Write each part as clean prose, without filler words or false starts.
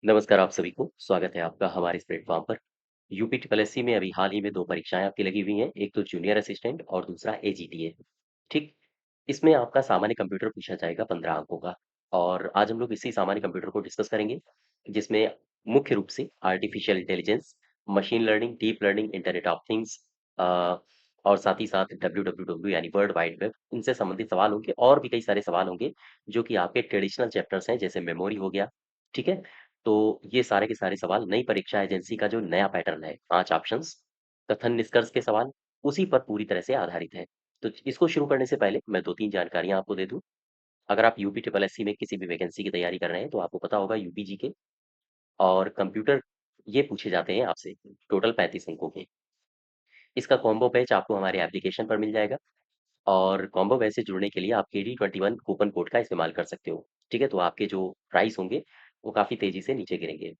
नमस्कार आप सभी को, स्वागत है आपका हमारे इस प्लेटफ़ॉर्म पर। यूपी ट्रिपल एससी में अभी हाल ही में 2 परीक्षाएँ आपकी लगी हुई हैं, एक तो जूनियर असिस्टेंट और दूसरा एजीटीए, ठीक? इसमें आपका सामान्य कंप्यूटर पूछा जाएगा 15 अंकों का और आज हम लोग इसी सामान्य कंप्यूटर को डिस्कस करेंगे, जिसमें मुख्य रूप से artificial intelligence, machine learning, deep learning, internet of things uh, और साथ ही साथ डब्ल्यूडब्ल्यूडब्ल्यू यानी वर्ल्ड वाइड वेब, इनसे संबंधित सवाल होंगे और भी कई सारे सवाल होंगे, जो कि आपके ट्रेडिशनल चैप्टर्स हैं, जैसे मेमोरी हो गया, ठीक है? तो ये सारे के सारे सवाल नई परीक्षा एजेंसी का जो नया पैटर्न है, 5 ऑप्शंस, कथन निष्कर्ष के सवाल, उसी पर पूरी तरह से आधारित है। तो इसको शुरू करने से पहले मैं 2-3 जानकारियाँ आपको दे दूँ। अगर आप यूपी ट्रिपल एससी में किसी भी वैकेंसी की तैयारी कर रहे हैं, तो आपको पता होगा यूपी जीके और कंप्यूटर ये पूछे जाते हैं आपसे, टोटल 35 अंकों के। इसका कॉम्बो बैच आपको हमारे एप्लीकेशन पर मिल जाएगा और कॉम्बो बैच से जुड़ने के लिए आप केडी21 कूपन कोड का इस्तेमाल कर सकते हो। ठीक है? तो आपके जो प्राइस होंगे, वो काफ़ी तेज़ी से नीचे गिरेंगे।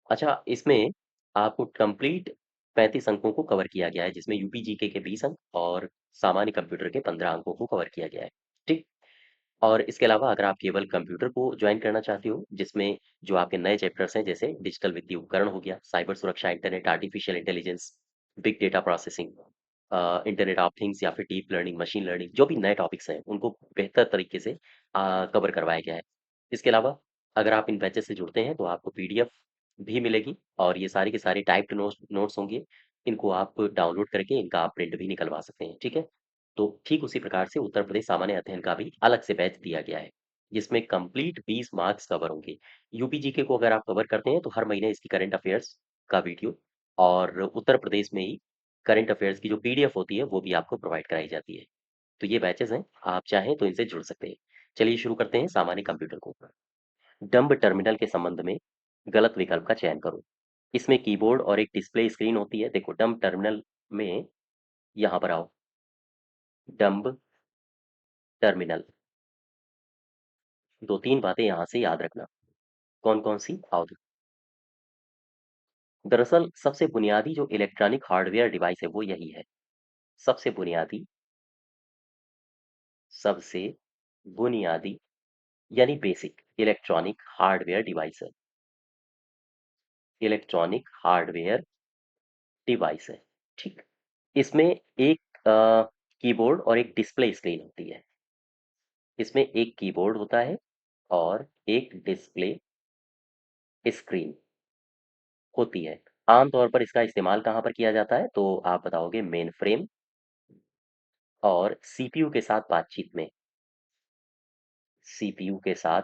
अच्छा, इसमें आपको कंप्लीट 35 अंकों को कवर किया गया है, जिसमें यूपी जीके के 20 अंक और सामान्य कंप्यूटर के 15 अंकों को कवर किया गया है। ठीक? और इसके अलावा अगर आप केवल कंप्यूटर को जॉइन करना चाहते हो, जिसमें जो आपके नए चैप्टर्स हैं, जैसे डिजिटल वित्तीय उपकरण हो गया, साइबर सुरक्षा, internet, artificial intelligence, big data processing internet of things या फिर डीप लर्निंग, मशीन लर्निंग, जो भी नए टॉपिक्स हैं, उनको बेहतर तरीके से कवर करवाया गया है। इसके अलावा अगर आप इन बैचेस से जुड़ते हैं, तो आपको पीडीएफ भी मिलेगी और ये सारी के सारे टाइप्ड नोट्स होंगे। इनको आप डाउनलोड करके इनका आप प्रिंट भी निकलवा सकते हैं, ठीक है? तो ठीक उसी प्रकार से उत्तर प्रदेश सामान्य अध्ययन का भी अलग से बैच दिया गया है, जिसमें कंप्लीट 20 मार्क्स कवर होंगे। यूपी जीके को अगर आप कवर करते हैं, तो हर महीने इसकी करंट अफेयर्स का वीडियो और उत्तर प्रदेश में ही करंट अफेयर्स की जो पीडीएफ होती है, वो भी आपको प्रोवाइड कराई जाती है। तो ये बैचेज़ हैं, आप चाहें तो इनसे जुड़ सकते हैं। चलिए शुरू करते हैं सामान्य कंप्यूटर को। डंब टर्मिनल के संबंध में गलत विकल्प का चयन करो। इसमें कीबोर्ड और एक डिस्प्ले स्क्रीन होती है। देखो डंब टर्मिनल में यहाँ पर आओ, डंब टर्मिनल 2-3 बातें यहाँ से याद रखना। कौन-कौन सी? आओ देखो। दरअसल सबसे बुनियादी जो इलेक्ट्रॉनिक हार्डवेयर डिवाइस है, वो यही है। सबसे बुनियादी, सबसे बुनियादी यानी बेसिक इलेक्ट्रॉनिक हार्डवेयर डिवाइस है। इलेक्ट्रॉनिक हार्डवेयर डिवाइस है, ठीक? इसमें एक कीबोर्ड और एक डिस्प्ले स्क्रीन होती है। इसमें एक कीबोर्ड होता है और एक डिस्प्ले स्क्रीन होती है। आम तौर पर इसका इस्तेमाल कहाँ पर किया जाता है? तो आप बताओगे मेन फ्रेम और सीपीयू के साथ बातचीत में। सीपीयू के साथ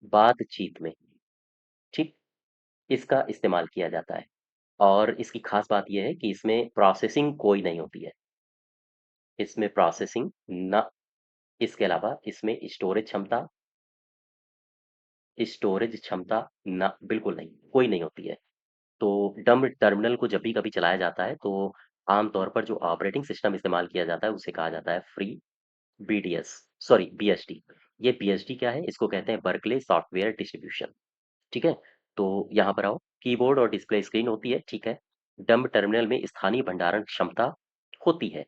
बातचीत में, ठीक? इसका इस्तेमाल किया जाता है और इसकी खास बात ये है कि इसमें प्रोसेसिंग कोई नहीं होती है। इसमें प्रोसेसिंग ना, इसके अलावा इसमें स्टोरेज क्षमता ना, बिल्कुल नहीं, कोई नहीं होती है। तो डम्ब टर्मिनल को जब भी कभी चलाया जाता है, तो आम तौर पर जो ऑपरेटिंग सिस्टम इस्तेमाल किया जाता है, उसे कहा जाता है फ्री बीडीएस, सॉरी बीएसडी। ये बीएसडी क्या है? इसको कहते हैं बर्कले सॉफ्टवेयर डिस्ट्रीब्यूशन, ठीक है? तो यहाँ पर आओ, कीबोर्ड और डिस्प्ले स्क्रीन होती है, ठीक है? डम्ब टर्मिनल में स्थानीय भंडारण क्षमता होती है।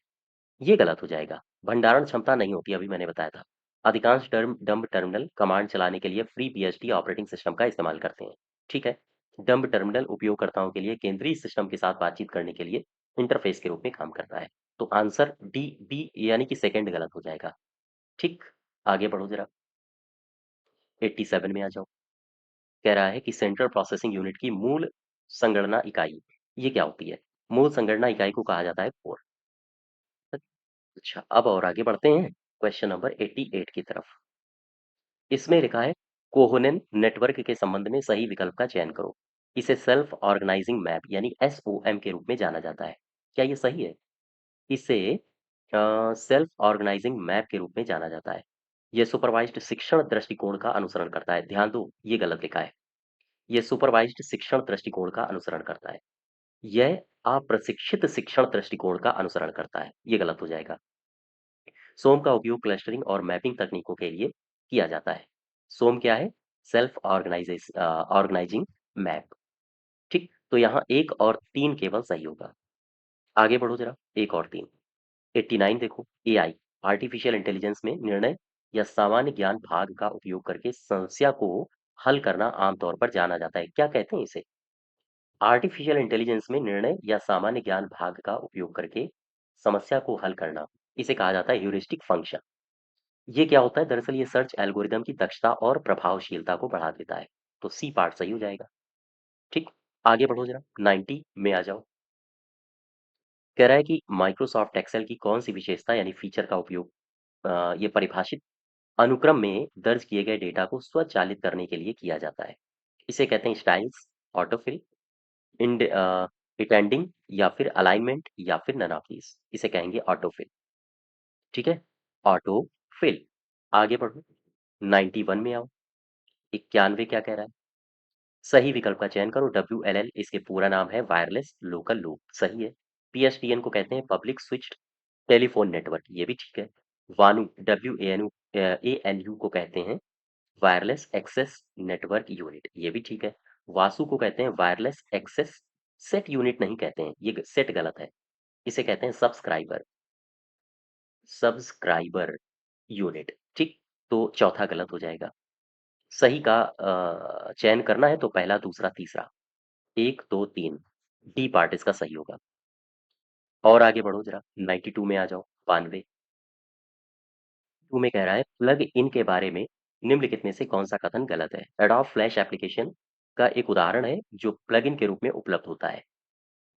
ये गलत हो जाएगा। भंडारण क्षमता नहीं होती, अभी मैंने बताया था। अधिकांश डंब टर्मिनल कमांड चलाने के लिए फ्री बीएसडी ऑपरेटिंग सिस्टम का इस्तेमाल करते हैं। ठीक है? डंब टर्मिनल उपयोगकर्ताओं के लिए केंद्रीय सिस्टम के साथ बातचीत करने के लिए इंटरफेस के रूप में काम करता है। तो आंसर डी बी यानी कि सेकंड गलत हो जाएगा। ठीक? आगे बढ़ो जरा। 87 में आ जाओ। कह रहा है कि सेंट्रल प्रोसेसिंग यूनिट की मूल संगणना इकाई, ये क्या होती है? मूल संगणना इकाई को कहा जाता है कोर। अच्छा, अब और आगे बढ़ते हैं क्वेश्चन नंबर 88 की तरफ। इसमें लिखा है कोहोनेन नेटवर्क के संबंध में सही विकल्प का चयन करो। इसे सेल्फ ऑर्गेनाइजिंग मैप यानी एसओएम के रूप में जाना जाता है। क्या ये सही है? इसे सेल्फ ऑर्गेनाइजिंग मैप के रूप में जाना जाता है। यह सुपरवाइज्ड शिक्षण दृष्टिकोण का अनुसरण करता है। ध्यान दो, ये गलत लिखा है। यह सुपरवाइज्ड शिक्षण दृष्टिकोण का अनुसरण करता है। यह अप्रशिक्षित शिक्षण दृष्टिकोण का अनुसरण करता है। ये गलत हो जाएगा। सोम का उपयोग क्लस्टरिंग और मैपिंग तकनीकों के लिए किया जाता है। सोम क्या है? Self organising map. ठीक, तो यहाँ एक और तीन केवल सही होगा। आगे बढ़ो जरा, एक और तीन। 89 देखो, एआई आर्टिफिशियल इंटेलिजेंस में निर्णय या सामान्य ज्ञान भाग का उपयोग करके समस्या को हल करना आमतौर पर जाना जाता है। क्या कहते हैं इसे? आर्टिफिशियल इंटेलिजेंस में निर्णय या सामान्य ज्ञान भाग का उपयोग करके समस्या को हल करना, इसे कहा जाता है ह्यूरिस्टिक फंक्शन। ये क्या होता है? दरअसल ये सर्च एल्गोरिदम की दक्षता और प्रभावशीलता को बढ़ा देता है। तो सी पार्ट सही हो जाएगा। ठीक, आगे बढ़ो जरा, 90 में आ जाओ। कह रहा है कि माइक्रोसॉफ्ट एक्सेल की कौन सी विशेषता यानी फीचर का उपयोग ये परिभाषित अनुक्रम में दर्ज किए गए डेटा को स्वचालित करने के लिए किया जाता है। इसे कहते हैं स्टाइल्स, ऑटोफिल, डिपेंडिंग, या फिर अलाइनमेंट, या फिर नन ऑफ दीज। इसे कहेंगे ऑटोफिल। ठीक है, ऑटोफिल। आगे बढ़ो, 91 में आओ। 91 क्या कह रहा है? सही विकल्प का चयन करो। WLL इसके पूरा नाम है वायरलेस लोकल लूप, सही है। PSTN को कहते हैं पब्लिक स्विच्ड टेलीफोन नेटवर्क, ये भी ठीक है। वानु, WANU को कहते हैं वायरलेस एक्सेस नेटवर्क यूनिट, ये भी ठीक है। वासु को कहते हैं वायरलेस एक्सेस सेट यूनिट, नहीं कहते हैं, ये सेट गलत है। इसे कहते हैं सब्सक्राइबर, सब्सक्राइबर यूनिट। ठीक, तो चौथा गलत हो जाएगा। सही का चयन करना है तो पहला, दूसरा, तीसरा, 1, 2, 3, डी पार्ट इसका सही होगा। और आगे बढ़ो जरा, 92 में आ जाओ, 92। 2 में कह रहा है प्लग इन के बारे में निम्नलिखित में से कौन सा कथन गलत है? एडोब फ्लैश एप्लीकेशन का एक उदाहरण है जो प्लग इन के रूप में उपलब्ध होता है।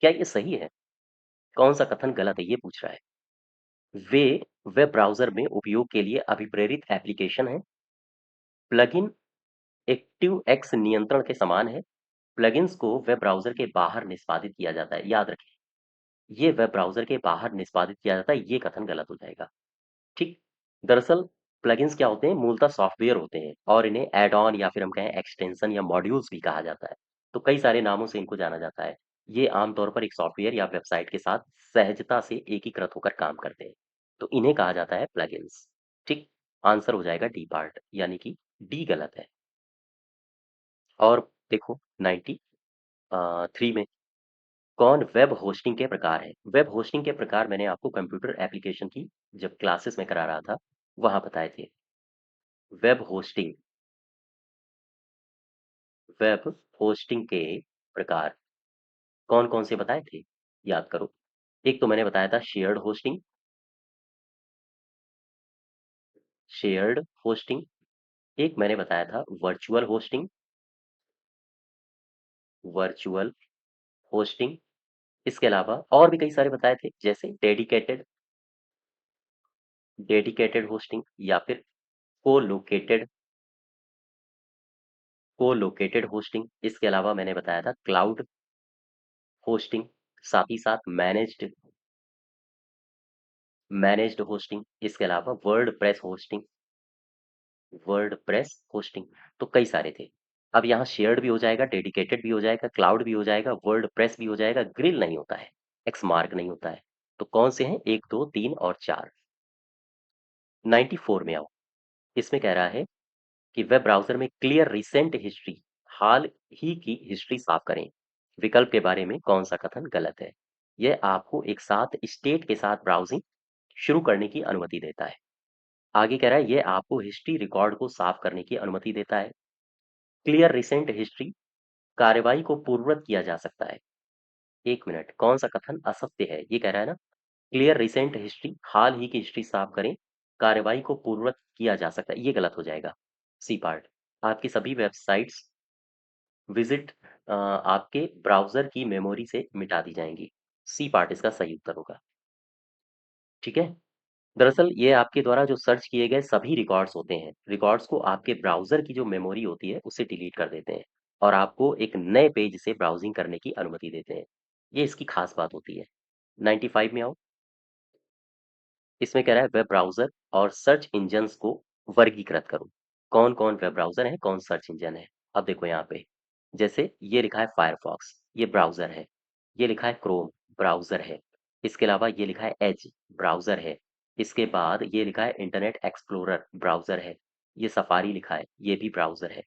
क्या ये सही है? कौन सा कथन गलत है, ये पूछ रहा है। वे वेब ब्राउज़र में उपयोग के लिए अभिप्रेरित एप्लीकेशन हैं। प्लगइन एक्टिव एक्स नियंत्रण के समान है। प्लगइन्स को वेब ब्राउज़र के बाहर निष्पादित किया जाता है। याद रखें, ये वेब ब्राउज़र के बाहर निष्पादित किया जाता है, ये कथन गलत हो जाएगा। ठीक, दरअसल प्लगइन्स क्या होते हैं? मूलतः सॉफ्टवेयर होते हैं और इन्हें ऐड ऑन या फिर हम कहें एक्सटेंशन या मॉड्यूल्स भी कहा जाता है। तो कई सारे नामों से इनको जाना जाता है। ये आमतौर पर एक सॉफ्टवेयर या वेबसाइट के साथ सहजता से एकीकृत होकर काम करते हैं। तो इन्हें कहा जाता है प्लगइन्स। ठीक, आंसर हो जाएगा डी पार्ट, यानी कि डी गलत है। और देखो 93 में कौन वेब होस्टिंग के प्रकार है? वेब होस्टिंग के प्रकार मैंने आपको कंप्यूटर एप्लीकेशन की जब क्लासेस में करा रहा था, वहां बताए थे। वेब होस्टिंग, वेब होस्टिंग के प्रकार कौन-कौन से बताए थे? याद करो। एक तो मैंने बताया था शेयर्ड होस्टिंग, शेयर्ड होस्टिंग। एक मैंने बताया था वर्चुअल होस्टिंग, वर्चुअल होस्टिंग। इसके अलावा और भी कई सारे बताए थे, जैसे डेडिकेटेड, डेडिकेटेड होस्टिंग, या फिर कोलोकेटेड, कोलोकेटेड होस्टिंग। इसके अलावा मैंने बताया था क्लाउड होस्टिंग, साथ ही साथ मैनेज्ड, मैनेज्ड होस्टिंग। इसके अलावा वर्डप्रेस होस्टिंग, वर्डप्रेस होस्टिंग। तो कई सारे थे। अब यहाँ शेयर्ड भी हो जाएगा, डेडिकेटेड भी हो जाएगा, क्लाउड भी हो जाएगा, वर्डप्रेस भी हो जाएगा, ग्रिल नहीं होता है, एक्स मार्क नहीं होता है। तो कौन से हैं? 1, 2, 3 और 4। 94 में आओ। इसमें कह रहा है कि वेब ब्राउज़र में क्लियर रिसेंट हिस्ट्री, हाल ही की हिस्ट्री साफ करें। विकल्प के बारे में कौन सा कथन गलत है? यह आपको एक साथ स्टेट के साथ ब्राउज़िंग शुरू करने की अनुमति देता है। आगे कह रहा है, यह आपको हिस्ट्री रिकॉर्ड को साफ करने की अनुमति देता है। क्लियर रिसेंट हिस्ट्री कार्रवाई को पूर्ववत किया जा सकता है। 1 मिनट, कौन सा कथन असत्य है? ये कह रहा है ना, क्लियर रिसेंट हिस्ट्री, हाल ही की हिस्ट्री साफ करें, कार्रवाई को पूर्ववत किया जा सकता है, ये गलत हो जाएगा। सी पार्ट, आपकी सभी वेबसाइट्स विजिट आपके ब्राउज़र की मेमोरी से मिटा दी जाएँगी। सी पार्ट इसका सही उत्तर होगा। ठीक है? दरअसल ये आपके द्वारा जो सर्च किए गए सभी रिकॉर्ड्स होते हैं, रिकॉर्ड्स को आपके ब्राउज़र की जो मेमोरी होती है, उससे डिलीट कर देते हैं और आपको एक नए पेज से ब्राउज़िंग करने की अनुमति देते हैं। ये इसकी खास बात होती है। 95 में आओ। इसमें कह रहा है वेब ब्राउज़र और सर्च इंजन्स को वर्गीकृत करो। कौन-कौन वेब ब्राउज़र है, कौन सर्च इंजन है? अब देखो यहाँ पे, जैसे ये लिखा है फायरफॉक्स, ये ब्राउज़र है। ये लिखा है क्रोम, ब्राउज़र है। इसके अलावा ये लिखा है एज, ब्राउज़र है। इसके बाद ये लिखा है इंटरनेट एक्सप्लोरर, ब्राउज़र है। ये सफारी लिखा है, ये भी ब्राउज़र है।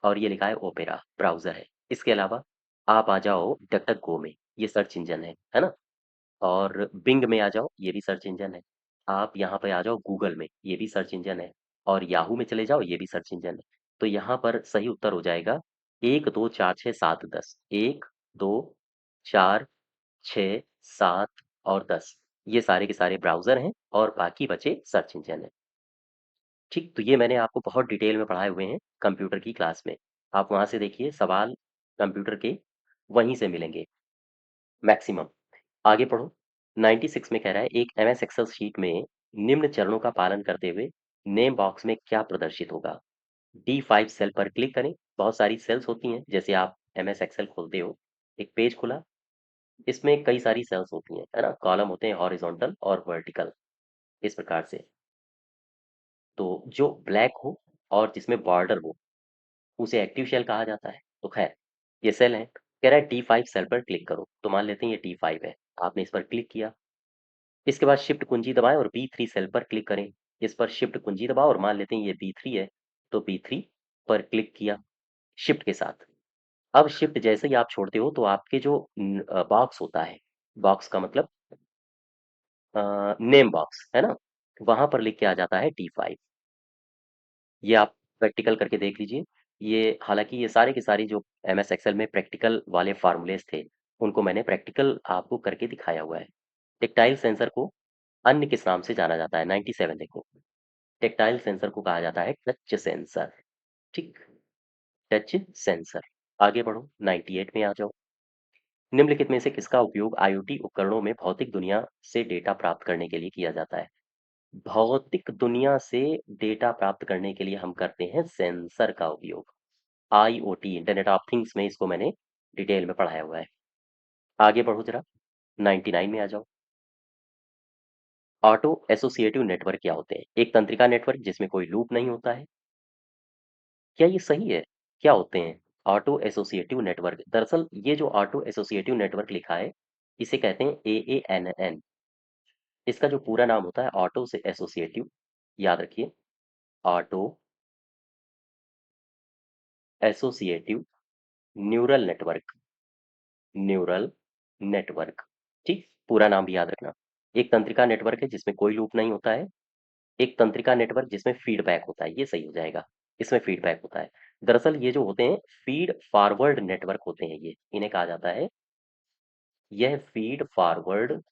और ये लिखा है ओपेरा, ब्राउज़र है। इसके अलावा आप आ जाओ डकडकगो में, ये सर्च इंजन है ना? और बिंग में आ जाओ, ये भी सर्च इंजन है। आप यहाँ पे आ जाओ गूगल में, ये भी सर्च इंजन है। और याहू में चले जाओ, ये भी सर्च इंजन है। तो यहाँ पर सही उत्तर हो जाएगा 1, 2, 4, 6, 7, 10। 1, 2, 4, 6, 7 और 10। ये सारे के सारे ब्राउज़र हैं और बाकी बचे सर्च इंजन हैं। ठीक, तो ये मैंने आपको बहुत डिटेल में पढ़ाए हुए हैं कंप्यूटर की क्लास में। आप वहाँ से देखिए सवाल कंप्यूटर के वहीं से मिलेंगे मैक्सिमम। आगे पढ़ो। 96 में कह रहा है एक एमएस एक्सेल शीट में निम्न चरणों का पालन करते हुए नेम बॉक्स में क्या प्रदर्शित होगा? D5 सेल पर क्लिक करें। बहुत सारी सेल्स होती हैं, जैसे आप एमएस एक्सेल खोलते हो, एक पेज खुला, इसमें कई सारी सेल्स होती हैं, है ना? कॉलम होते हैं हॉरिजॉन्टल और वर्टिकल, इस प्रकार से। तो जो ब्लैक हो और जिसमें बॉर्डर हो, उसे एक्टिव शेल कहा जाता है। तो खैर, ये सेल है। कह रहा है D5 सेल पर क्लिक करो, तो मान लेते हैं ये D5 है। आपने इस पर क्लिक किया। इसके बाद शिफ्ट कुंजी दबाएं और B3 सेल पर क्लिक करें। इस पर शिफ्ट कुंजी दबाओ और मान लेते हैं ये B3 है, तो B3 पर क्लिक किया शिफ्ट के साथ। अब शिफ्ट जैसे ही आप छोड़ते हो तो आपके जो बॉक्स होता है, बॉक्स का मतलब नेम बॉक्स, है ना? वहां पर लिख के आ जाता है D5। ये आप प्रैक्टिकल करके देख लीजिए। ये हालांकि ये सारे के सारे जो एमएस एक्सेल में प्रैक्टिकल वाले फार्मूलेस थे, उनको मैंने प्रैक्टिकल आपको करके दिखाया हुआ है। टेक्टाइल सेंसर को अन्य किस नाम से जाना जाता है? 97 देखो। टेक्टाइल सेंसर को कहा जाता है टच सेंसर। ठीक, टच सेंसर। आगे बढ़ो, 98 में आ जाओ। निम्नलिखित में से किसका उपयोग आईओटी उपकरणों में भौतिक दुनिया से डेटा प्राप्त करने के लिए किया जाता है? भौतिक दुनिया से डेटा प्राप्त करने के लिए हम करते हैं सेंसर का उपयोग। आईओटी, इंटरनेट ऑफ थिंग्स में इसको मैंने डिटेल में पढ़ाया हुआ है। आगे बढ़ो जरा, 99 में आ जाओ। ऑटो एसोसिएटिव नेटवर्क क्या होते हैं? एक तंत्रिका नेटवर्क जिसमें कोई लूप नहीं होता है। क्या ये सही है? क्या होते हैं ऑटो एसोसिएटिव नेटवर्क? दरअसल ये जो ऑटो एसोसिएटिव नेटवर्क लिखा है, इसे कहते हैं एएनएन। इसका जो पूरा नाम होता है ऑटो से एसोसिएटिव, याद रखिए, auto associative neural network. Neural network. ठीक, पूरा नाम भी याद रखना। एक तंत्रिका नेटवर्क है जिसमें कोई लूप नहीं होता है। एक तंत्रिका नेटवर्क जिसमें फीडबैक होता है, ये सही हो जाएगा। इसमें फीडबैक होता है। दरअसल ये जो होते हैं फीड फॉरवर्ड नेटवर्क होते हैं, ये इन्हें कहा जाता है, यह फीड फॉरवर्ड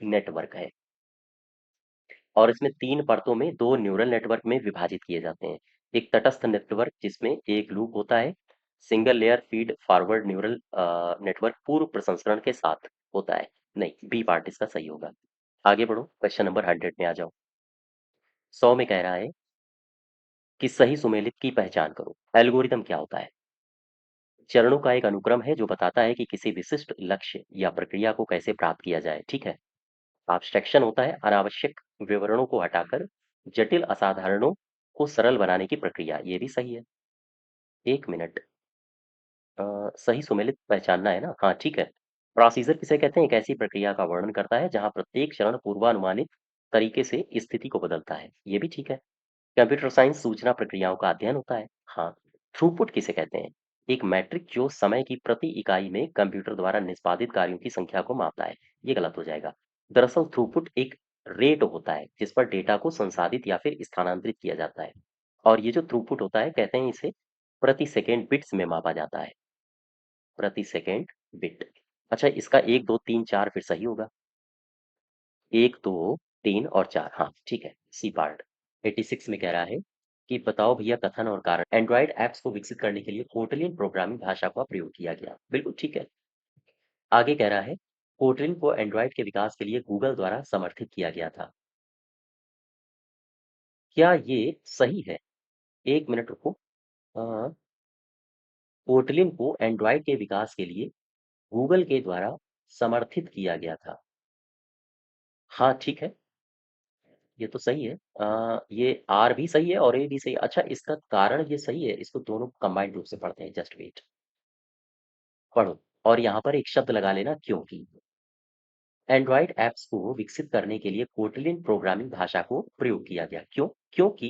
नेटवर्क है। और इसमें 3 परतों में 2 न्यूरल नेटवर्क में विभाजित किए जाते हैं। एक तटस्थ नेटवर्क जिसमें एक लूप होता है, single layer feed forward neural network पूर्व प्रसंस्करण के साथ होता है। नहीं, बी पार्ट इसका सही होगा। आगे बढ़ो, क्वेश्चन नंबर 100 में आ जाओ। 100 में कह रहा है कि सही सुमेलित की पहचान करो। एल्गोरिदम क्या होता है? चरणों का एक अनुक्रम है जो बताता है कि किसी विशिष्ट लक्ष्य या प्रक्रिया को कैसे प्राप्त किया जाए। ठीक है। abstraction होता है अनावश्यक विवरणों को हटाकर जटिल असाधारणों को सरल बनाने की प्रक्रिया। ये भी सही है। 1 मिनट। सही सुमेलित पहचानना है ना? हाँ, ठीक है। प्रोसीजर किसे कहते हैं? एक ऐसी प्रक्रिया का वर्णन करता है जहां प्रत्येक चरण पूर्वानुमानित तरीके से स्थिति को बदलता है। ये भी ठीक है। कंप्यूटर साइंस सूचना प्रक्रियाओं का अध्ययन होता है। हाँ। थ्रूपुट किसे कहते हैं? एक मैट्रिक जो समय की प्रति इकाई में कंप्यूटर द्वारा निष्पादित कार्यों की संख्या को मापता है। ये गलत हो जाएगा। दरअसल थ्रूपुट एक रेट होता है जिस पर डेटा को संसाधित या फिर स्थानांतरित किया जाता है। और ये जो थ्रूपुट होता है, कहते हैं इसे प्रति सेकेंड बिट्स में मापा जाता है। प्रति सेकेंड बिट। अच्छा, इसका 1, 2, 3, 4 फिर सही होगा। 1, 2, 3 और 4। हाँ, ठीक है, सी पार्ट। 86 में कह रहा है कि बताओ भैया कथन और कारण। एंड्रॉइड ऐप्स को विकसित करने के लिए कोटलिन प्रोग्रामिंग भाषा का प्रयोग किया गया। बिल्कुल ठीक है। आगे कह रहा है कोटलिन को एंड्रॉइड के विकास के लिए गूगल द्वारा समर्थित किया गया था। क्या ये सही है? 1 मिनट रुको। कोटलिन को एंड्रॉइड के विकास के लिए गूगल के द्वारा समर्थित किया गया था। हाँ, ठीक है, ये तो सही है। ये आर भी सही है और ए भी सही है। अच्छा, इसका कारण ये सही है, इसको दोनों कंबाइंड रूप से पढ़ते हैं। जस्ट वेट, पढ़ो। और यहाँ पर एक शब्द लगा लेना क्योंकि। एंड्रॉइड ऐप्स को विकसित करने के लिए कोटलिन प्रोग्रामिंग भाषा को प्रयोग किया गया। क्यों? क्योंकि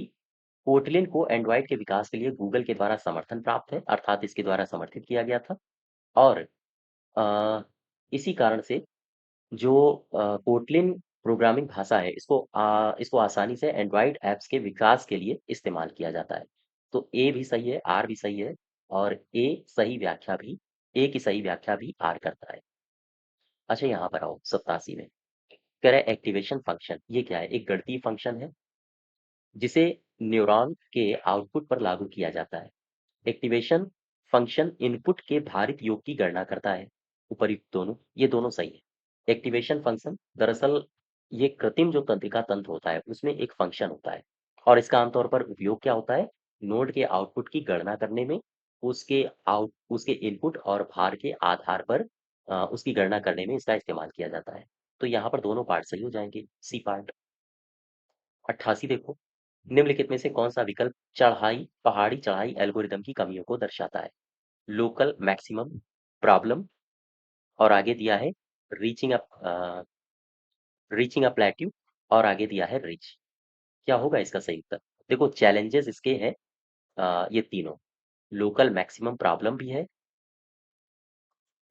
कोटलिन को एंड्रॉइड के विकास के लिए गूगल के द्वारा समर्थन प्राप्त है, अर्थात इसके द्वारा समर्थित किया गया था। और अ, इसी कारण से जो कोटलिन प्रोग्रामिंग भाषा है, इसको आसानी से एंड्रॉइड ऐप्स के विकास के लिए इस्तेमाल किया जाता है। तो ए भी सही है, आर भी सही है और ए की सही व्याख्या भी आर करता है। अच्छा यहाँ पर आओ 87 में। कह रहा है एक्टिवेशन फंक्शन, ये क्या है? एक गणितीय फंक्शन है जिसे न्यूरॉन के आउटपुट पर लागू किया जाता है। एक्टिवेशन फंक्शन इनपुट के भारित योग की गणना करता है। उपर्युक्त दोनों, ये दोनों सही है। एक्टिवेशन फंक्शन दरअसल ये कृत्रिम जो तंत्रिका तंत्र होता है उसमें एक फंक्शन होता है और इसका आमतौर पर उपयोग क्या होता है? नोड के आउटपुट की गणना करने में, उसके इनपुट और भार के आधार पर उसकी गणना करने में इसका इस्तेमाल किया जाता है। तो यहाँ पर दोनों पार्ट सही हो जाएंगे, सी पार्ट। 88 देखो, निम्नलिखित में से कौन सा विकल्प पहाड़ी चढ़ाई एल्गोरिदम की कमियों को दर्शाता है? लोकल मैक्सिमम प्रॉब्लम और आगे दिया है रीचिंग अप रीचिंग अ प्लेट्यू और आगे दिया है रिच। क्या होगा इसका सही उत्तर? देखो चैलेंजेस इसके हैं ये तीनों। लोकल मैक्सिमम प्रॉब्लम भी है,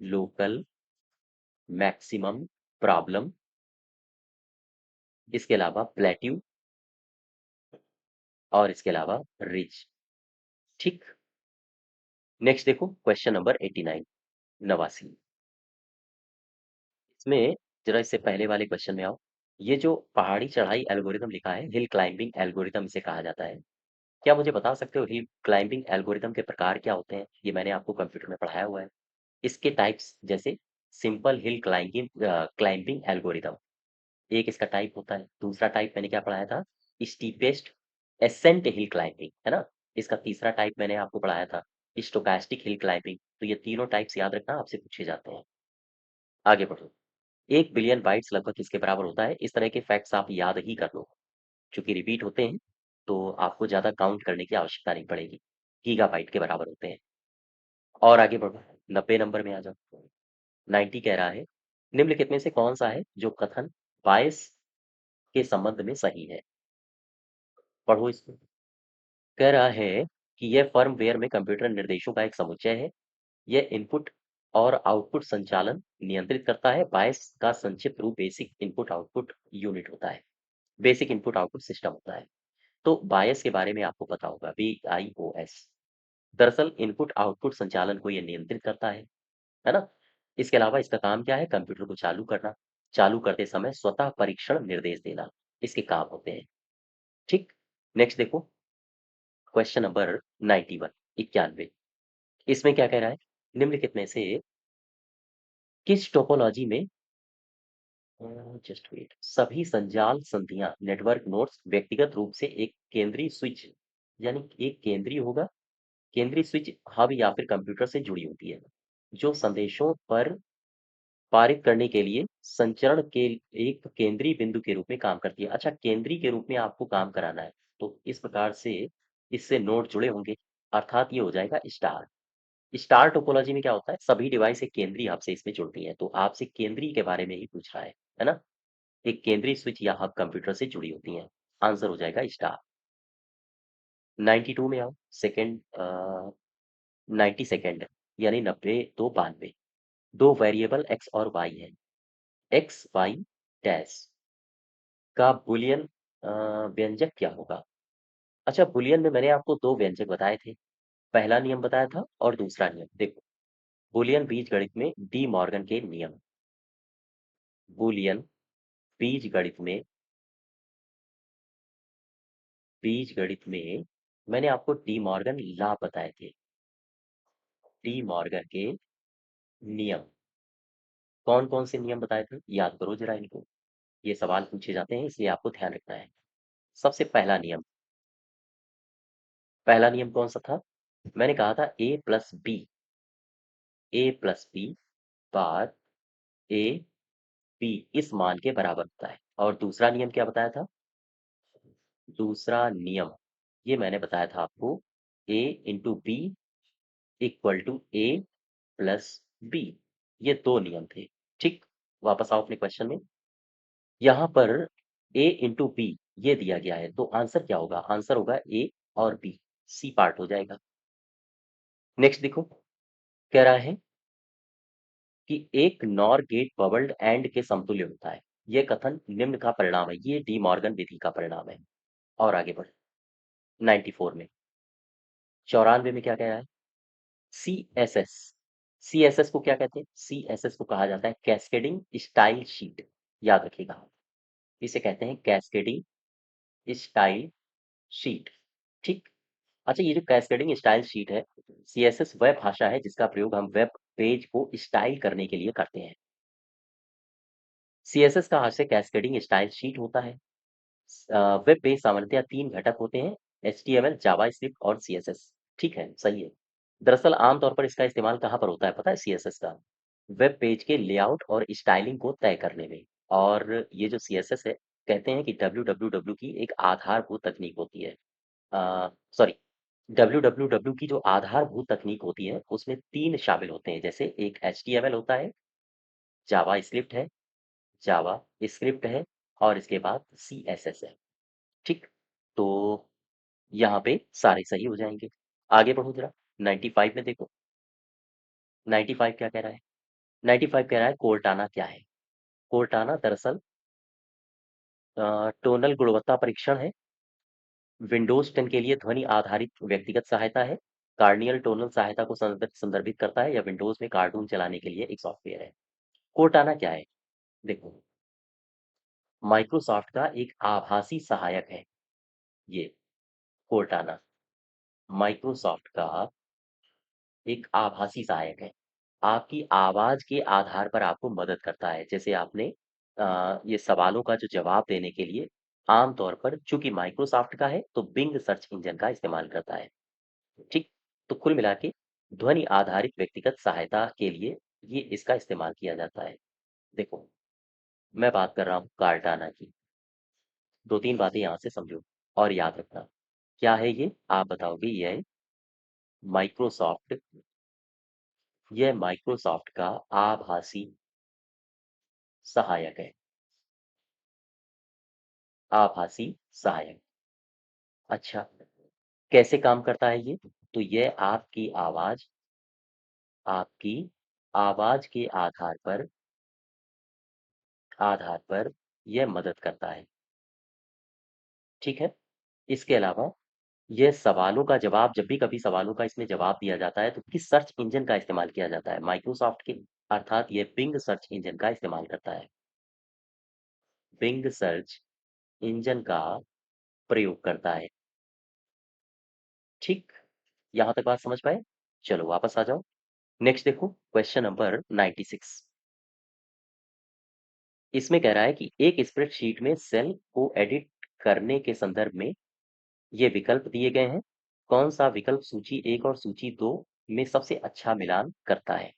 लोकल मैक्सिमम प्रॉब्लम, इसके अलावा प्लेट्यू और इसके अलावा रिच। ठीक। नेक्स्ट देखो क्वेश्चन नंबर 89, 89। इसमें जरा इससे पहले वाले क्वेश्चन में आओ। ये जो पहाड़ी चढ़ाई एल्गोरिदम लिखा है, हिल क्लाइंबिंग एल्गोरिदम इसे कहा जाता है। क्या मुझे बता सकते हो हिल क्लाइंबिंग एल्गोरिदम के प्रकार क्या होते हैं? ये मैंने आपको कंप्यूटर में पढ़ाया हुआ है। इसके टाइप्स जैसे सिंपल हिल क्लाइंबिंग एल्गोरिदम, एक इसका टाइप होता है। दूसरा टाइप मैंने क्या पढ़ाया था? स्टीपेस्ट एसेंट हिल क्लाइंबिंग, है ना? इसका तीसरा टाइप मैंने आपको पढ़ाया था स्टोकास्टिक हिल क्लाइंबिंग। तो ये तीनों टाइप्स याद रखना, आपसे पूछे जाते हैं। आगे बढ़ो। 1 बिलियन बाइट्स लगभग किसके बराबर होता है? इस तरह के फैक्ट्स आप याद ही कर लो। चूँकि रिपीट होते हैं, तो आपको ज़्यादा काउंट करने की आवश्यकता नहीं पड़ेगी। गीगाबाइट के बराबर होते हैं। और आगे बढ़ो, 90 नंबर में आ जाओ। 90 कह रहा है, निम्नलिखित में से कौन-सा है जो कथन बायस के संबंध में सही है? पढ़ो इसको। कह रहा है कि यह फर्मवेयर में कंप्यूटर निर्देशों का एक समुच्चय है। यह इनपुट और आउटपुट संचालन नियंत्रित करता है। बायस का संक्षिप्त रूप बेसिक इनपुट आउटपुट यूनिट होता है। बेसिक इनपुट आउटपुट सिस्टम होता है। तो बायस के बारे में आपको पता होगा, BIOS। दरअसल इनपुट आउटपुट संचालन को ये नियंत्रित करता है ना? इसके अलावा इसका काम क्या है? कंप्यूटर को चालू करना, चालू करते समय स्वतः परीक्षण निर्देश देना, इसके काम होते हैं। ठीक। नेक्स्ट देखो क्वेश्चन नंबर 91, 91। इसमें क्या कह रहा है? निम्नलिखित में से किस टोपोलॉजी में जस्ट वेट सभी संजाल संधियां नेटवर्क नोड्स व्यक्तिगत रूप से एक केंद्रीय स्विच, यानी एक केंद्रीय होगा, केंद्रीय स्विच हब या फिर कंप्यूटर से जुड़ी होती है, जो संदेशों पर पारित करने के लिए संचरण के एक केंद्रीय बिंदु के रूप में काम करती है। अच्छा, केंद्रीय के रूप में आपको काम कराना है, तो इस प्रकार से इससे नोड जुड़े होंगे, अर्थात ये हो जाएगा स्टार। स्टार टोपोलॉजी में क्या होता है? सभी डिवाइस एक केंद्रीय हब से इसमें जुड़ती हैं, तो आपसे केंद्रीय के बारे में ही पूछ रहा है ना? एक केंद्रीय स्विच या हब कंप्यूटर से जुड़ी होती हैं। आंसर हो जाएगा स्टार। 92 में आओ, सेकंड 90 सेकंड, यानी 90 2 92। दो वेरिएबल एक्स और वाई है। एक्स वाई डैश का बूलियन व्यंजक क्या होगा? अच्छा, बूलियन में मैंने आपको दो व्यंजक बताए थे। पहला नियम बताया था और दूसरा नियम देखो। बूलियन बीजगणित में डी मॉर्गन के नियम, बूलियन बीजगणित में मैंने आपको डी मॉर्गन लॉ बताए थे। डी मॉर्गन के नियम कौन कौन से नियम बताए थे? याद करो जरा इनको। ये सवाल पूछे जाते हैं, इसलिए आपको ध्यान रखना है। सबसे पहला नियम कौन सा था? मैंने कहा था ए प्लस बी बार ए बी इस मान के बराबर होता है। और दूसरा नियम क्या बताया था? दूसरा नियम ये मैंने बताया था आपको, A into B equal to A plus B. ये दो नियम थे। ठीक। वापस आओ अपने क्वेश्चन में। यहाँ पर ए इंटू बी ये दिया गया है, तो आंसर क्या होगा? आंसर होगा ए और बी, सी पार्ट हो जाएगा। नेक्स्ट देखो, कह रहा है कि एक नॉर गेट बबल्ड एंड के समतुल्य होता है। यह कथन निम्न का परिणाम है, ये डी मॉर्गन विधि का परिणाम है। और आगे बढ़ 94 में 94 में क्या कह रहा है? CSS। CSS को क्या कहते हैं? CSS को कहा जाता है कैस्केडिंग स्टाइल शीट। याद रखिएगा, इसे कहते हैं कैस्केडिंग स्टाइल शीट। ठीक। अच्छा, ये जो कैस्केडिंग स्टाइल शीट है, CSS वह भाषा है जिसका प्रयोग हम वेब पेज को स्टाइल करने के लिए करते हैं। CSS का अर्थ से कैस्केडिंग स्टाइल शीट होता है। वेब पेज सामान्यतः 3 घटक होते हैं, HTML, जावास्क्रिप्ट और CSS। ठीक है, सही है। दरअसल आमतौर पर इसका इस्तेमाल कहाँ पर होता है पता है CSS का? वेब पेज के लेआउट और स्टाइलिंग को तय करने में। और ये जो CSS है, कहते हैं कि WWW की एक आधारभूत तकनीक होती है। सॉरी, WWW की जो आधारभूत तकनीक होती है, उसमें 3 शामिल होते हैं। जैसे एक HTML होता है, जावास्क्रिप्ट है, जावास्क्रिप्ट है और इसके बाद CSS है। ठीक? तो यहाँ पे सारे सही हो जाएँगे। आगे बढ़ो ज़रा, 95 में देखो, 95 क्या कह रहा है? 95 कह रहा है कोर्टाना क्या है? कोर्टाना दरअसल टोनल गुणवत्ता परीक्षण है। विंडोज़ 10 के लिए ध्वनि आधारित व्यक्तिगत सहायता है। कार्नियल टोनल सहायता को संदर्भित करता है या विंडोज़ में कार्टून चलाने के लिए एक सॉफ्टवेयर है। कोर्टाना क्या है? देखो, माइक्रोसॉफ्ट का एक आभासी सहायक है ये कोर्टाना। माइक्रोसॉफ्ट का एक आभासी सहायक है। आपकी आवाज़ के आधार पर आपको मदद करता है। जैसे आपने ये सवालों का जो जवाब देने के लिए आम तौर पर चूँकि माइक्रोसॉफ्ट का है, तो बिंग सर्च इंजन का इस्तेमाल करता है। ठीक? तो कुल मिला के ध्वनि आधारित व्यक्तिगत सहायता के लिए ये इसका इस्तेमाल किया जाता है। देखो, मैं बात कर रहा हूँ कार्टाना की। 2-3 बातें यहाँ से समझो और याद रखना। क्या है ये? आप बताओगे ये है माइक्रोसॉफ्ट। यह माइक्रोसॉफ्ट का आभासी सहायक है। आभासी सहायक। अच्छा, कैसे काम करता है ये? तो यह आपकी आवाज़ के आधार पर यह मदद करता है। ठीक है? इसके अलावा ये सवालों का जवाब, जब भी कभी सवालों का इसमें जवाब दिया जाता है, तो किस सर्च इंजन का इस्तेमाल किया जाता है? माइक्रोसॉफ्ट के, अर्थात ये बिंग सर्च इंजन का इस्तेमाल करता है। बिंग सर्च इंजन का प्रयोग करता है। ठीक? यहाँ तक बात समझ पाए? चलो वापस आ जाओ। नेक्स्ट देखो, क्वेश्चन नंबर 96। इसमें कह रहा है कि एक स्प्रेडशीट में सेल को एडिट करने के संदर्भ में ये विकल्प दिए गए हैं। कौन सा विकल्प सूची 1 और सूची 2 में सबसे अच्छा मिलान करता है?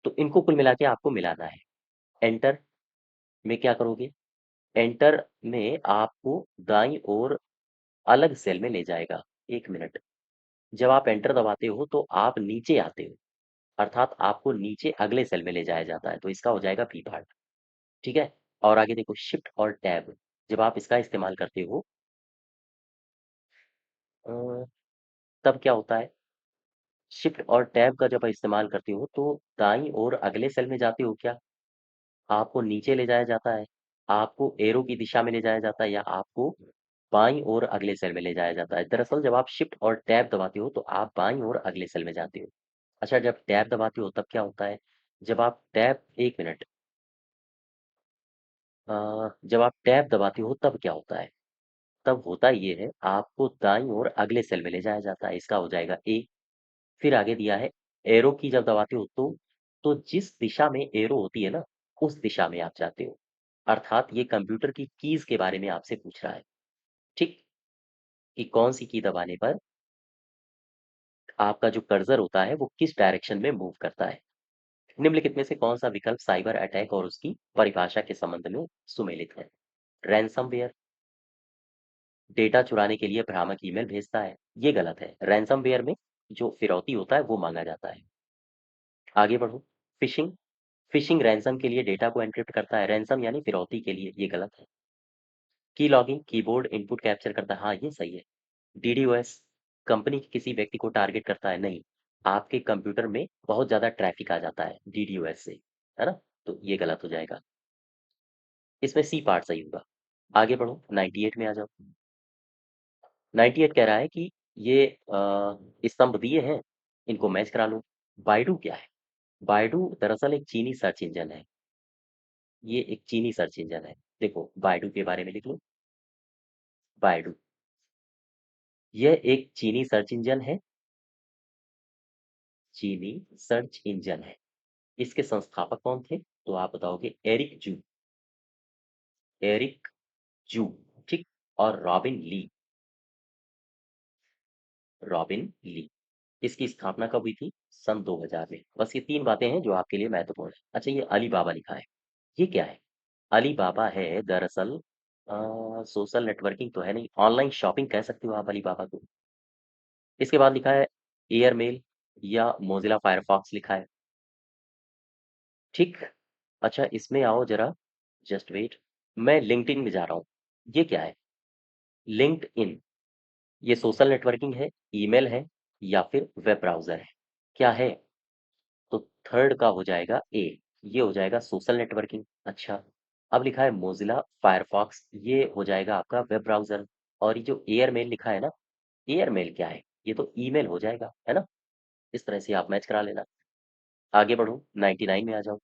तो इनको कुल मिला के आपको मिलाना है। एंटर में क्या करोगे? एंटर में आपको दाईं ओर अलग सेल में ले जाएगा। 1 मिनट। जब आप एंटर दबाते हो तो आप नीचे आते हो, अर्थात आपको नीचे अगले सेल में ले जाया जाता है, तो इसका हो जाएगा बी पार्ट। ठीक है? और आगे देखो, शिफ्ट और टैब जब आप इसका इस्तेमाल करते हो अ, तब क्या होता है? शिफ्ट और टैब का जब इस्तेमाल करते हो तो दाईं ओर अगले सेल में जाते हो क्या? आपको नीचे ले जाया जाता है, आपको एरो की दिशा में ले जाया जाता है या आपको बाईं ओर अगले सेल में ले जाया जाता है? दरअसल जब आप शिफ्ट और टैब दबाते हो तो आप बाईं ओर अगले सेल में जाते हो। अच्छा, जब टैब दबाते हो तब क्या होता है? जब आप टैब 1 मिनट जब आप टैब दबाते हो तब क्या होता है? तब होता ये है, आपको दाईं ओर अगले सेल में ले जाया जाता है, इसका हो जाएगा ए। फिर आगे दिया है, एरो की जब दबाते हो तो जिस दिशा में एरो होती है ना, उस दिशा में आप जाते हो। अर्थात ये कंप्यूटर की कीज़ के बारे में आपसे पूछ रहा है, ठीक? कि कौन-सी की दबाने पर आपका जो कर्सर होता है, वो किस डायरेक्शन में मूव करता है। निम्नलिखित में से कौन-सा विकल्प साइबर अटैक और उसकी परिभाषा के संबंध में सुमेलित है? रैनसमवेयर, डेटा चुराने के लिए भ्रामक ईमेल भेजता है, ये गलत है। रैनसमवेयर में जो फिरौती होता है, वो माँगा जाता है। आगे बढ़ो, फ़िशिंग, फ़िशिंग रैनसम के लिए डेटा को एन्क्रिप्ट करता है, रैनसम यानी फिरौती के लिए, ये गलत है। की लॉगिंग, कीबोर्ड इनपुट कैप्चर करता है, हाँ, ये सही है। डीडोस, कंपनी के किसी व्यक्ति को टारगेट करता है, नहीं। आपके कंप्यूटर में बहुत ज़्यादा ट्रैफ़िक आ जाता है डीडोस से, है ना? तो ये गलत हो जाएगा। इसमें सी पार्ट सही होगा। आगे बढ़ो, 98 में आ जाओ। 98 कह रहा है कि ये स्तंभ दिए हैं, इनको मैच करा लो। बायडू क्या है? बायडू दरअसल एक चीनी सर्च इंजन है। ये एक चीनी सर्च इंजन है। देखो, बायडू के बारे में लिख लो। बायडू, यह एक चीनी सर्च इंजन है। चीनी सर्च इंजन है। इसके संस्थापक कौन थे? तो आप बताओगे एरिक जू। एरिक जू, ठीक। और रॉबिन ली। रॉबिन ली। इसकी स्थापना कब हुई थी? सन 2000 में। बस ये 3 बातें हैं जो आपके लिए महत्वपूर्ण है। अच्छा, ये अलीबाबा लिखा है। ये क्या है? अलीबाबा है दरअसल सोशल नेटवर्किंग तो है नहीं, ऑनलाइन शॉपिंग कह सकते हो आप अलीबाबा को। इसके बाद लिखा है एयरमेल या मोज़िला फायरफॉक्स लिखा है। ठीक। अच्छा, इसमें आओ ज़रा, जस्ट वेट। मैं लिंक्डइन में जा रहा हूँ। ये क्या है? लिंक्डइन। ये सोशल नेटवर्किंग है, ईमेल है या फिर वेब ब्राउज़र है? क्या है? तो थर्ड का हो जाएगा ए। ये हो जाएगा सोशल नेटवर्किंग। अच्छा, अब लिखा है मोज़िला फायरफॉक्स, ये हो जाएगा आपका वेब ब्राउज़र। और ये जो एयरमेल लिखा है ना, एयरमेल क्या है? ये तो ईमेल हो जाएगा, है ना? इस तरह से आप मैच करा लेना। आगे बढ़ो, 99 में आ जाओ।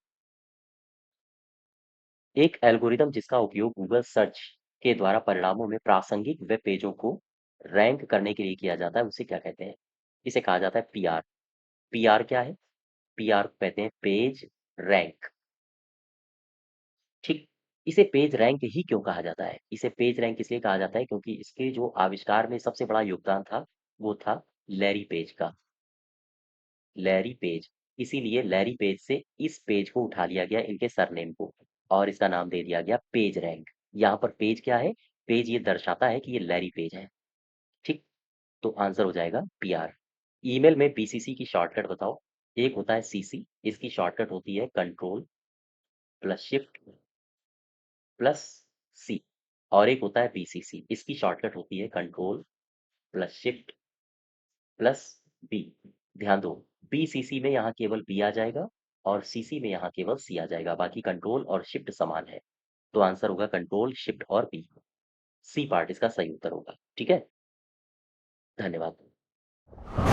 एक एल्गोरिदम जिसका उपयोग गूगल सर्च के द्वारा परिणामों में प्रासंगिक वेब पेजों को रैंक करने के लिए किया जाता है, उसे क्या कहते हैं? इसे कहा जाता है पीआर। पीआर क्या है? पीआर को कहते हैं पेज रैंक। ठीक। इसे पेज रैंक ही क्यों कहा जाता है? इसे पेज रैंक इसलिए कहा जाता है क्योंकि इसके जो आविष्कार में सबसे बड़ा योगदान था, वो था लैरी पेज का। Larry page. इसीलिए लैरी पेज से इस पेज को उठा लिया गया, इनके सरनेम को, और इसका नाम दे दिया गया पेज रैंक। यहाँ पर पेज क्या है? पेज ये दर्शाता है कि ये लैरी पेज है। ठीक। तो आंसर हो जाएगा पीआर। ईमेल में बीसीसी की शॉर्टकट बताओ। एक होता है सीसी, इसकी शॉर्टकट होती है control plus shift plus C. और एक होता है बीसीसी, इसकी शॉर्टकट होती है control plus shift plus B. ध्यान दो, बीसीसी में यहाँ केवल बी आ जाएगा और सीसी में यहाँ केवल सी आ जाएगा, बाकी कंट्रोल और शिफ्ट समान है। तो आंसर होगा कंट्रोल शिफ्ट और बी। सी पार्ट इसका सही उत्तर होगा। ठीक है। धन्यवाद।